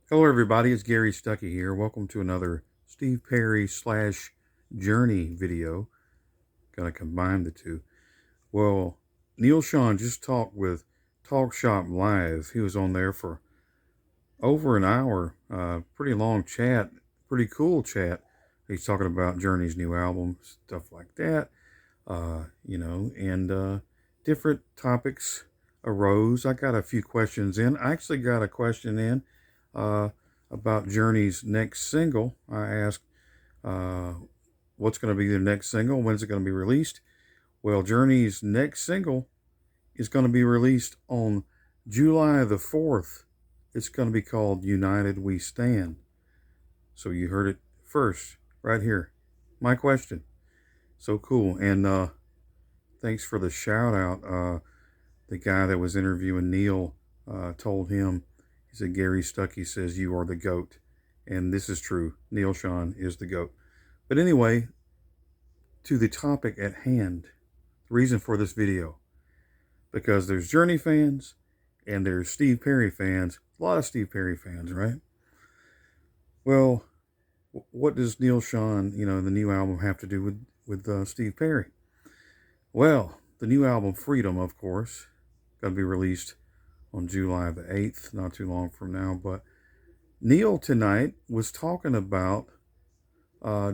Hello, everybody. It's Gary Stuckey here. Welcome to another Steve Perry slash Journey video. Gonna combine the two. Well, Neal Schon just talked with Talk Shop Live. He was on there for over an hour. Pretty long chat. Pretty cool chat. He's talking about Journey's new album, stuff like that. And different topics arose. I got a few questions in. I actually got a question in uh, about Journey's next single. I asked, uh, what's going to be their next single? When's it going to be released? Well, Journey's next single is going to be released on July the 4th. It's going to be called United We Stand. So you heard it first, right here. My question. So cool. And thanks for the shout out. The guy that was interviewing Neal told him, he said, Gary Stuckey says you are the GOAT. And this is true. Neal Schon is the GOAT. But anyway, to the topic at hand, the reason for this video, because there's Journey fans and there's Steve Perry fans, a lot of Steve Perry fans, right? Well, what does Neal Schon, the new album, have to do with Steve Perry? Well, the new album, Freedom, of course, going to be released on July the 8th, not too long from now. But Neal tonight was talking about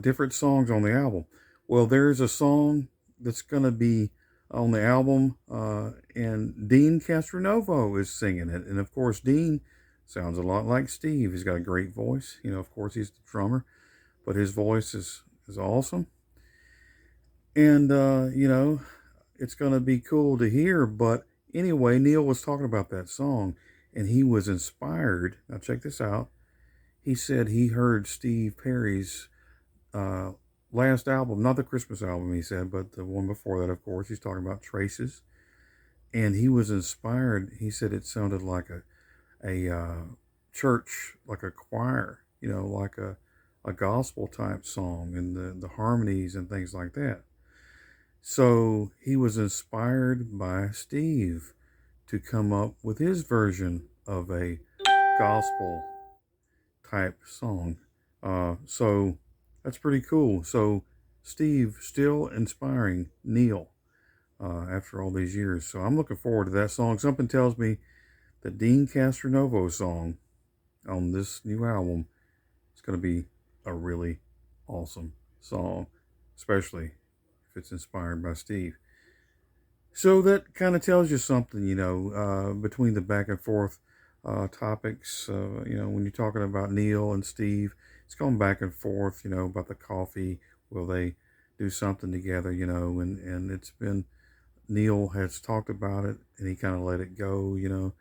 different songs on the album. Well, there's a song that's going to be on the album, and Dean Castronovo is singing it. And of course, Dean sounds a lot like Steve. He's got a great voice. Of course, he's the drummer, but his voice is awesome. And, it's going to be cool to hear. But anyway, Neal was talking about that song, and he was inspired. Now, check this out. He said he heard Steve Perry's last album, not the Christmas album, he said, but the one before that, of course. He's talking about Traces. And he was inspired. He said it sounded like a church, like a choir, like a gospel type song, and the harmonies and things like that. So he was inspired by Steve to come up with his version of a gospel type song. So that's pretty cool. So Steve still inspiring Neal after all these years. So I'm looking forward to that song. Something tells me the Dean Castronovo song on this new album is going to be a really awesome song, especially if it's inspired by Steve. So that kind of tells you something, between the back and forth topics. When you're talking about Neal and Steve, it's going back and forth, about the coffee. Will they do something together, and it's been, Neal has talked about it and he kind of let it go.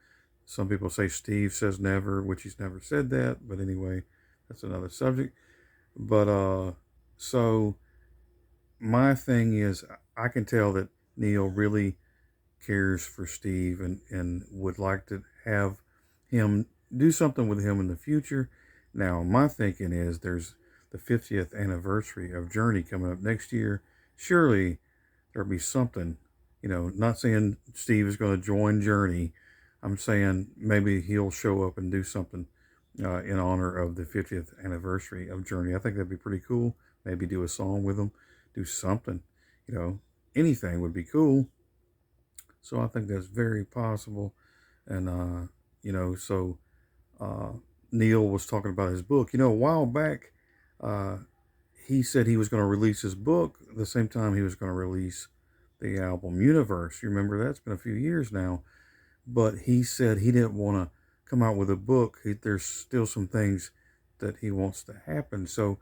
Some people say Steve says never, which he's never said that. But anyway, that's another subject. But so my thing is, I can tell that Neal really cares for Steve and would like to have him do something with him in the future. Now, my thinking is there's the 50th anniversary of Journey coming up next year. Surely there'll be something, not saying Steve is going to join Journey. I'm saying maybe he'll show up and do something in honor of the 50th anniversary of Journey. I think that'd be pretty cool. Maybe do a song with him, do something, anything would be cool. So I think that's very possible. And, so Neal was talking about his book. A while back, uh, he said he was going to release his book the same time he was going to release the album Universe. You remember that's been a few years now. But he said he didn't want to come out with a book. There's still some things that he wants to happen. So,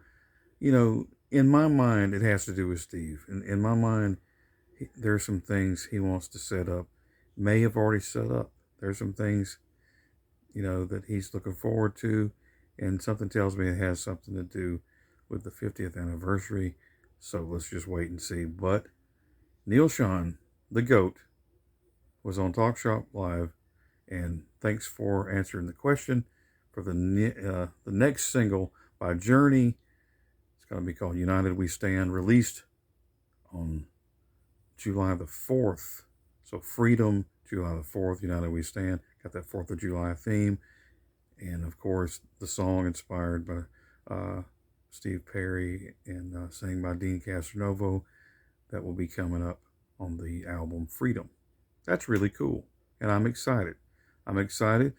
in my mind, it has to do with Steve. In my mind, there's some things he wants to set up, may have already set up. There's some things, that he's looking forward to. And something tells me it has something to do with the 50th anniversary. So let's just wait and see. But Neal Schon, the GOAT, was on Talk Shop Live. And thanks for answering the question for the next single by Journey. It's going to be called United We Stand, released on July the 4th. So Freedom, July the 4th, United We Stand. Got that 4th of July theme. And of course, the song inspired by Steve Perry and sang by Dean Castronovo that will be coming up on the album Freedom. That's really cool, and I'm excited. I'm excited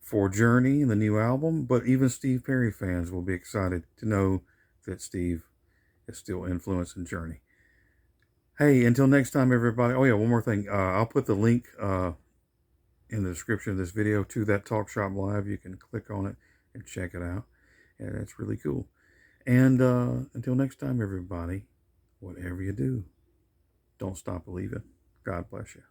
for Journey and the new album, but even Steve Perry fans will be excited to know that Steve is still influencing Journey. Hey, until next time, everybody. Oh, yeah, one more thing. I'll put the link in the description of this video to that Talk Shop Live. You can click on it and check it out. And it's really cool. And until next time, everybody, whatever you do, don't stop believing. God bless you.